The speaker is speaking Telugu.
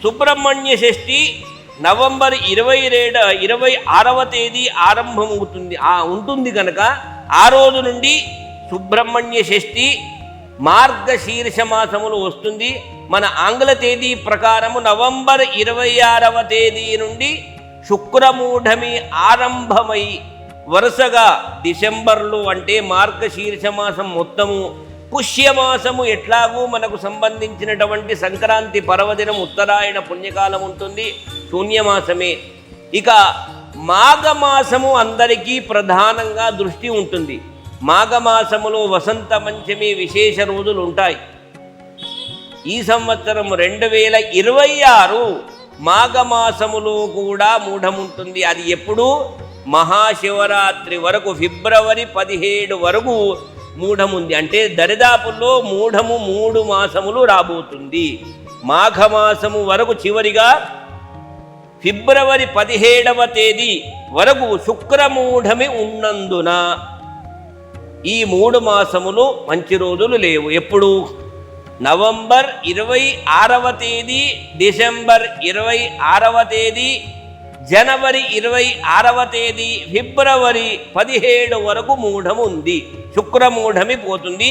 సుబ్రహ్మణ్య షష్ఠి నవంబర్ 26వ తేదీ ఉంటుంది కనుక ఆ రోజు నుండి సుబ్రహ్మణ్య షష్ఠి మార్గశీర్ష మాసములు వస్తుంది. మన ఆంగ్ల తేదీ ప్రకారము నవంబర్ 26వ తేదీ నుండి శుక్రమూఢమి ఆరంభమై వరుసగా డిసెంబర్లో అంటే మార్గశీర్ష మాసం మొత్తము, పుష్యమాసము ఎట్లాగూ మనకు సంబంధించినటువంటి సంక్రాంతి పర్వదినం ఉత్తరాయణ పుణ్యకాలం ఉంటుంది, శూన్యమాసమే. ఇక మాఘమాసము అందరికీ ప్రధానంగా దృష్టి ఉంటుంది. మాఘమాసములో వసంత పంచమి విశేష రోజులు ఉంటాయి. ఈ సంవత్సరం 2026 మాఘమాసములో కూడా మూఢముంటుంది. అది ఎప్పుడు? మహాశివరాత్రి వరకు, ఫిబ్రవరి 17 వరకు మూఢముంది. అంటే దరిదాపుల్లో మూఢము 3 మాసములు రాబోతుంది. మాఘమాసము వరకు చివరిగా ఫిబ్రవరి 17వ తేదీ వరకు శుక్రమూఢమి ఉన్నందున ఈ 3 మాసములు మంచి రోజులు లేవు. ఎప్పుడు? నవంబర్ 26వ తేదీ, డిసెంబర్ 26వ తేదీ, జనవరి 26వ తేదీ, ఫిబ్రవరి 17 వరకు మూఢము ఉంది. శుక్రమూఢమి పోతుంది.